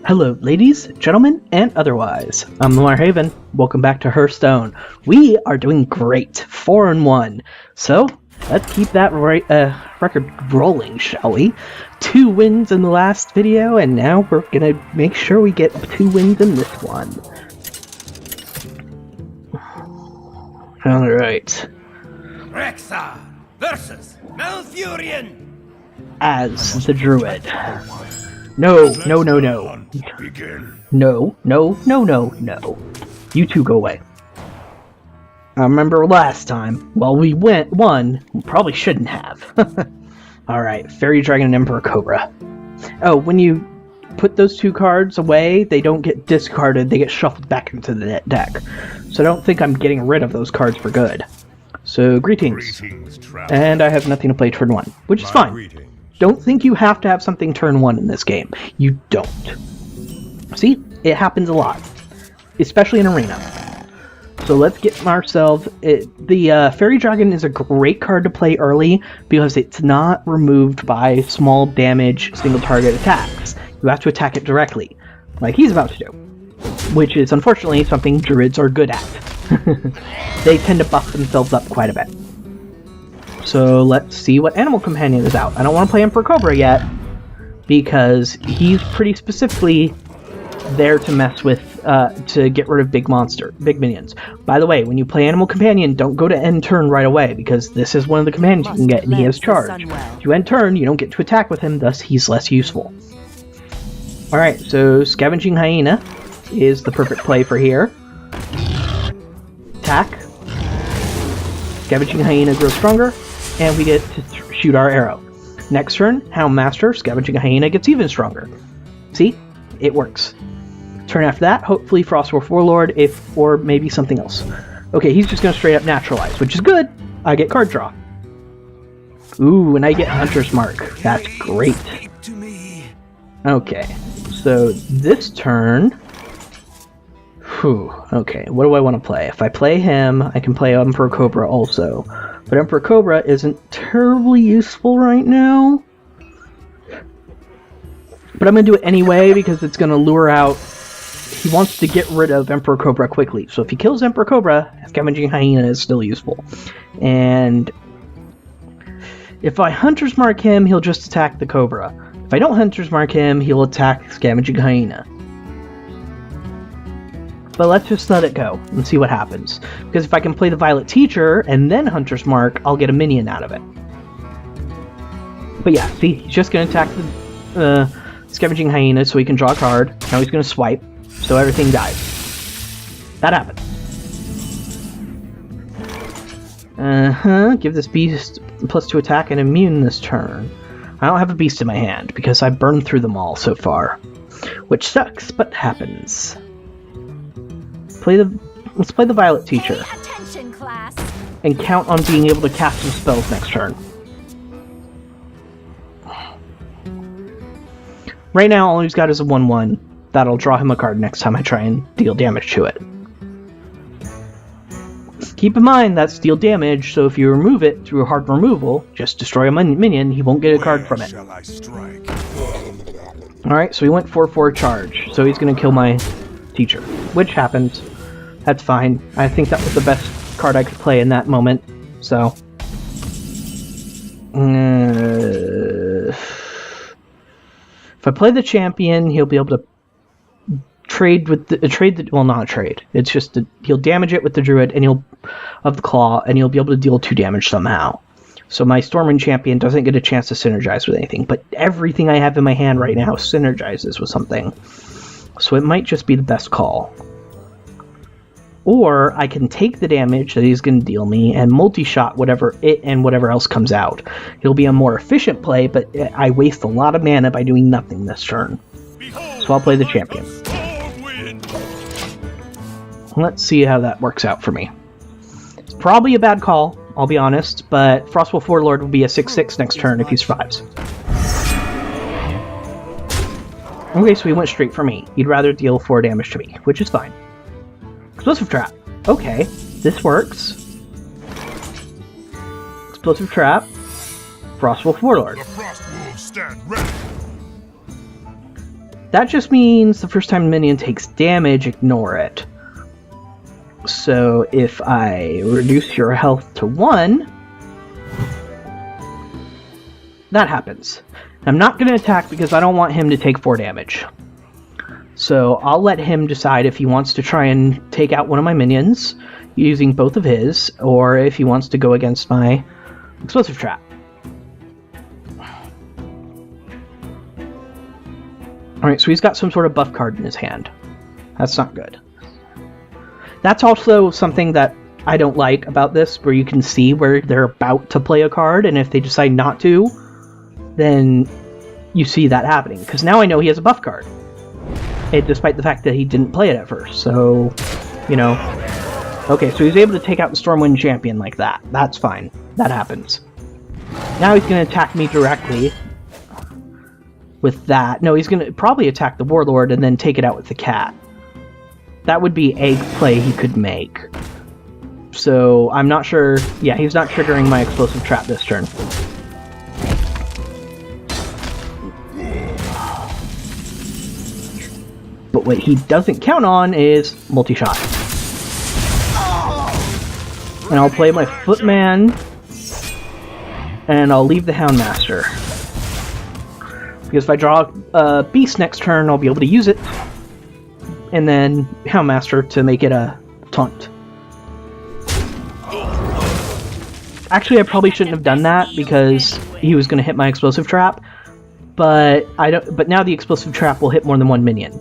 Hello, ladies, gentlemen, and otherwise. I'm Lamar Haven. Welcome back to Hearthstone. We are doing great, 4-1. So let's keep that record rolling, shall we? 2 wins in the last video, and now we're gonna make sure we get 2 wins in this one. All right. Rexxar versus Malfurion. As the druid. No. No. You two go away. I remember last time, well, we won, we probably shouldn't have. Alright, Fairy Dragon and Emperor Cobra. Oh, when you put those 2 cards away, they don't get discarded, they get shuffled back into the deck. So I don't think I'm getting rid of those cards for good. So, greetings. And I have nothing to play turn 1, which is fine. Don't think you have to have something turn 1 in this game. You don't. See? It happens a lot. Especially in Arena. So let's get ourselves... The Fairy Dragon is a great card to play early because it's not removed by small damage single target attacks. You have to attack it directly, like he's about to do. Which is unfortunately something druids are good at. They tend to buff themselves up quite a bit. So let's see what Animal Companion is out. I don't want to play Emperor Cobra yet, because he's pretty specifically there to mess with, to get rid of big minions. By the way, when you play Animal Companion, don't go to end turn right away, because this is one of the commands you can get, and he has charge. If you end turn, you don't get to attack with him, thus he's less useful. Alright, so Scavenging Hyena is the perfect play for here. Attack. Scavenging Hyena grows stronger, and we get to shoot our arrow. Next turn, Houndmaster, Scavenging Hyena gets even stronger. See? It works. Turn after that, hopefully Frostwolf Warlord, or maybe something else. Okay, he's just going to straight up naturalize, which is good. I get card draw. Ooh, and I get Hunter's Mark. That's great. Okay, so this turn... Okay, what do I want to play? If I play him, I can play Emperor Cobra also. But Emperor Cobra isn't terribly useful right now. But I'm going to do it anyway because it's going to lure out... He wants to get rid of Emperor Cobra quickly. So if he kills Emperor Cobra, Scavenging Hyena is still useful. And if I Hunter's Mark him, he'll just attack the Cobra. If I don't Hunter's Mark him, he'll attack Scavenging Hyena. But let's just let it go and see what happens. Because if I can play the Violet Teacher and then Hunter's Mark, I'll get a minion out of it. But yeah, see, he's just going to attack the Scavenging Hyena so he can draw a card. Now he's going to swipe, so everything dies. That happened. Give this beast +2 attack and immune this turn. I don't have a beast in my hand because I've burned through them all so far. Which sucks, but happens. Let's play the Violet Teacher. Attention, class. And count on being able to cast some spells next turn. Right now, all he's got is a 1/1. That'll draw him a card next time I try and deal damage to it. Keep in mind that's deal damage, so if you remove it through a hard removal, just destroy a minion, he won't get a card from it. Alright, so he went 4/4 charge, so he's going to kill my teacher, which happens. That's fine. I think that was the best card I could play in that moment, so... If I play the champion, he'll be able to trade with the... well, not trade. It's just he'll damage it with the druid, and he'll be able to deal 2 damage somehow. So my Stormwind champion doesn't get a chance to synergize with anything, but everything I have in my hand right now synergizes with something. So it might just be the best call. Or I can take the damage that he's going to deal me and multi-shot whatever it and whatever else comes out. It'll be a more efficient play, but I waste a lot of mana by doing nothing this turn. So I'll play the champion. Let's see how that works out for me. It's probably a bad call, I'll be honest, but Frostwolf Warlord will be a 6/6 next turn if he survives. Okay, so he went straight for me. He'd rather deal 4 damage to me, which is fine. Explosive Trap. Okay, this works. Explosive Trap. Frostwolf Warlord. The Frostwolves stand ready. That just means the first time the minion takes damage, ignore it. So if I reduce your health to 1, that happens. I'm not going to attack because I don't want him to take 4 damage. So I'll let him decide if he wants to try and take out one of my minions using both of his, or if he wants to go against my explosive trap. Alright, so he's got some sort of buff card in his hand. That's not good. That's also something that I don't like about this, where you can see where they're about to play a card, and if they decide not to, then you see that happening. Because now I know he has a buff card. Despite the fact that he didn't play it at first, so, you know. Okay, so he's able to take out the Stormwind Champion like that. That's fine. That happens. Now he's going to attack me directly with that. No, he's going to probably attack the Warlord and then take it out with the cat. That would be a play he could make. So, I'm not sure. Yeah, he's not triggering my explosive trap this turn. But what he doesn't count on is multi-shot. And I'll play my Footman, and I'll leave the Houndmaster. Because if I draw a Beast next turn, I'll be able to use it. And then Houndmaster to make it a taunt. Actually, I probably shouldn't have done that because he was going to hit my explosive trap. But But now the explosive trap will hit more than one minion.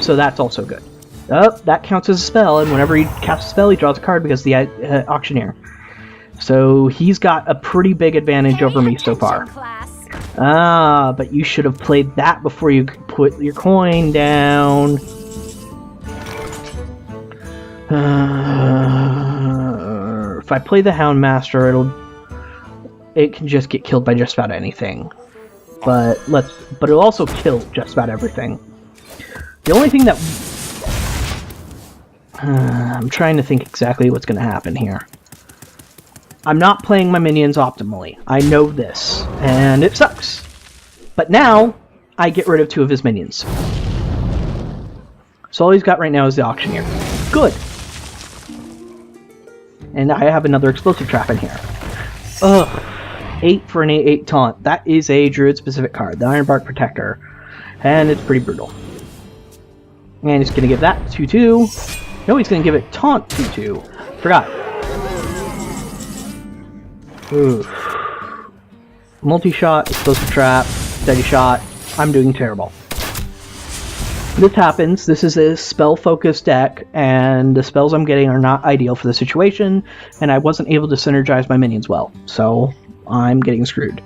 So that's also good. Oh, that counts as a spell, and whenever he casts a spell, he draws a card because the Auctioneer. So he's got a pretty big advantage over me so far. Ah, but you should have played that before you put your coin down. If I play the Houndmaster, it can just get killed by just about anything. But it'll also kill just about everything. The only thing that... I'm trying to think exactly what's going to happen here. I'm not playing my minions optimally. I know this, and it sucks. But now, I get rid of 2 of his minions. So all he's got right now is the Auctioneer. Good! And I have another explosive trap in here. Ugh. 8 for an 8/8 taunt. That is a Druid-specific card, the Ironbark Protector. And it's pretty brutal. And he's going to give that 2/2. No, he's going to give it taunt 2/2. Forgot. Ooh. Multi-shot, explosive trap, steady shot. I'm doing terrible. This happens. This is a spell-focused deck, and the spells I'm getting are not ideal for the situation, and I wasn't able to synergize my minions well. So, I'm getting screwed.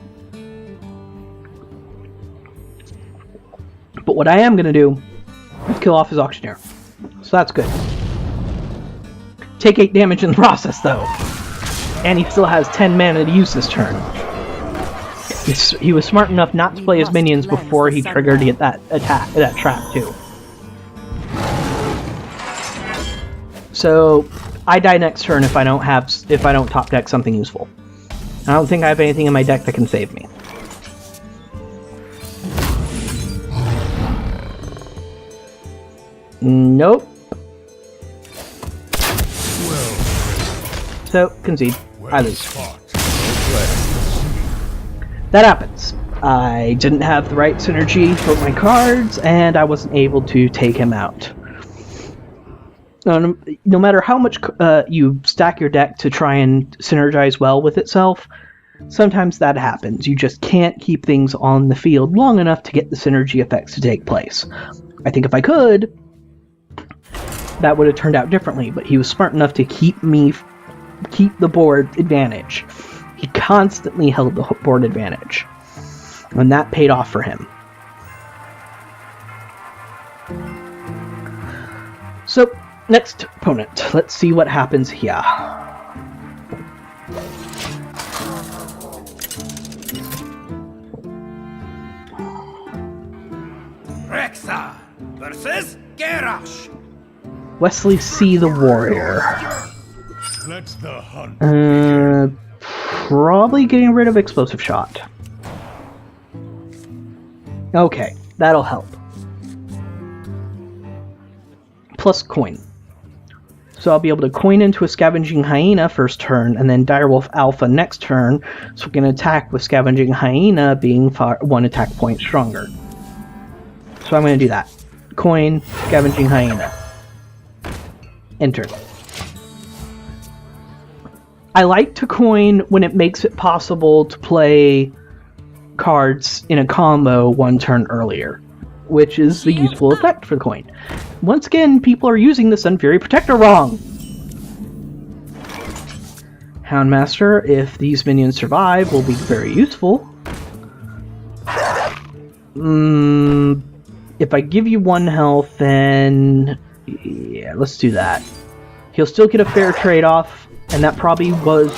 But what I am going to do is kill off his Auctioneer. So that's good. Take 8 damage in the process, though. And he still has 10 mana to use this turn. He was smart enough not to play his minions before he triggered that trap, too. So, I die next turn if I don't top deck something useful. I don't think I have anything in my deck that can save me. Nope. So, concede. I lose. That happens. I didn't have the right synergy for my cards, and I wasn't able to take him out. No matter how much you stack your deck to try and synergize well with itself, sometimes that happens. You just can't keep things on the field long enough to get the synergy effects to take place. I think if I could, that would have turned out differently, but he was smart enough to keep the board advantage. He constantly held the board advantage, and that paid off for him. So, next opponent. Let's see what happens here. Rexxar versus Garrosh. Wesley C. the Warrior. Let the hunt Probably getting rid of Explosive Shot. Okay, that'll help. plus coin. So I'll be able to coin into a Scavenging Hyena first turn, and then Direwolf Alpha next turn, so we can attack with Scavenging Hyena being 1 attack point stronger. So I'm going to do that. Coin, Scavenging Hyena. Enter. I like to coin when it makes it possible to play cards in a combo 1 turn earlier, which is the useful effect for the coin. Once again, people are using the Sun Fury Protector wrong. Houndmaster, if these minions survive, will be very useful. If I give you 1 health, then yeah, let's do that. He'll still get a fair trade-off, and that probably was...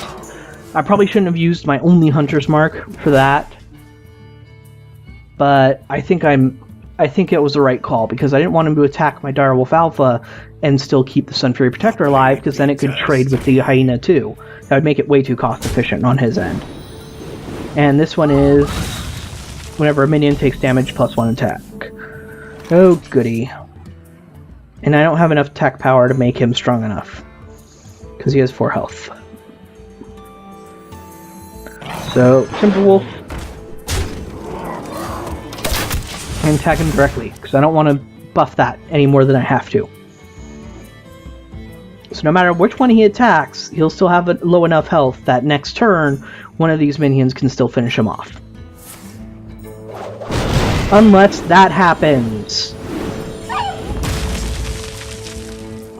I probably shouldn't have used my only Hunter's Mark for that. But I think it was the right call, because I didn't want him to attack my Direwolf Alpha and still keep the Sun Fury Protector alive, because then it could trade with the Hyena too. That would make it way too cost efficient on his end. And this one is whenever a minion takes damage plus 1 attack. Oh goody. And I don't have enough attack power to make him strong enough, because he has 4 health. So, Timberwolf. And attack him directly, because I don't want to buff that any more than I have to. So no matter which one he attacks, he'll still have a low enough health that next turn, one of these minions can still finish him off. Unless that happens.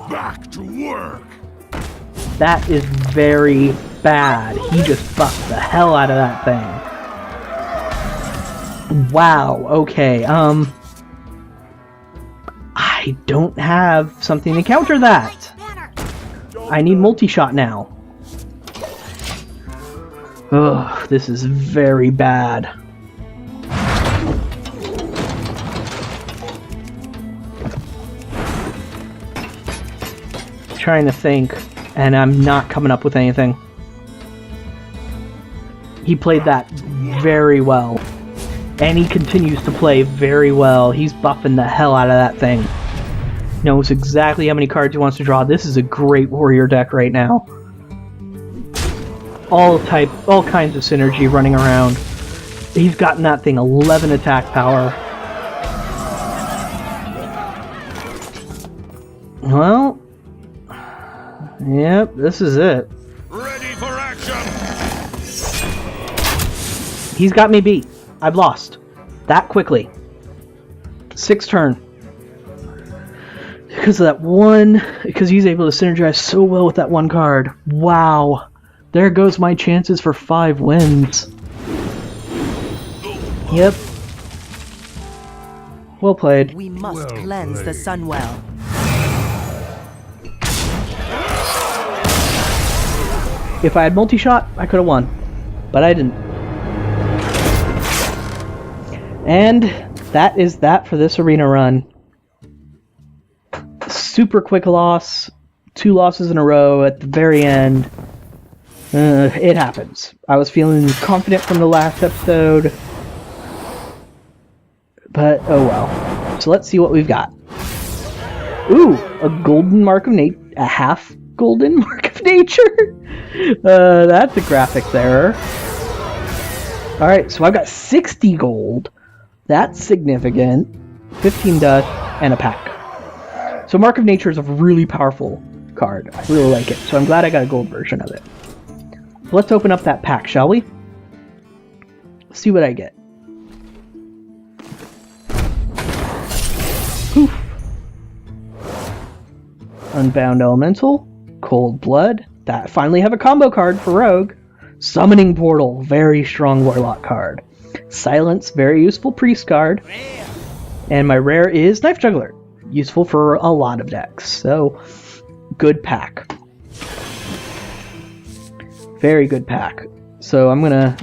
Back to work. That is very bad. He just buffed the hell out of that thing. Wow, okay, I don't have something to counter that. I need multi-shot now. Ugh, this is very bad. Trying to think, and I'm not coming up with anything. He played that very well. And he continues to play very well. He's buffing the hell out of that thing. Knows exactly how many cards he wants to draw. This is a great warrior deck right now. All kinds of synergy running around. He's gotten that thing 11 attack power. Well, yep, this is it. Ready for action. He's got me beat. I've lost. That quickly. 6th turn. Because of that one... Because he's able to synergize so well with that one card. Wow. There goes my chances for 5 wins. Yep. Well played. We must cleanse the Sunwell. If I had multi-shot, I could have won. But I didn't. And that is that for this arena run. Super quick loss. 2 losses in a row at the very end. It happens. I was feeling confident from the last episode. But, oh well. So let's see what we've got. Ooh, a golden mark of nature. A half golden mark of nature? That's a graphics error. Alright, so I've got 60 gold. That's significant. 15 dust, and a pack. So Mark of Nature is a really powerful card. I really like it, so I'm glad I got a gold version of it. Let's open up that pack, shall we? See what I get. Poof. Unbound Elemental. Cold Blood. That finally have a combo card for Rogue. Summoning Portal. Very strong Warlock card. Silence. Very useful Priest card. And my rare is Knife Juggler. Useful for a lot of decks. So, good pack. Very good pack. So I'm gonna...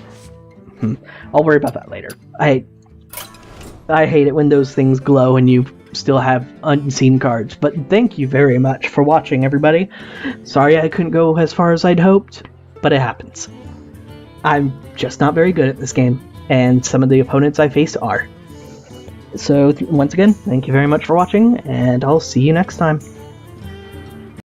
I'll worry about that later. I hate it when those things glow and you still have unseen cards. But thank you very much for watching, everybody. Sorry I couldn't go as far as I'd hoped, but it happens. I'm just not very good at this game, and some of the opponents I face are. So once again, thank you very much for watching, and I'll see you next time.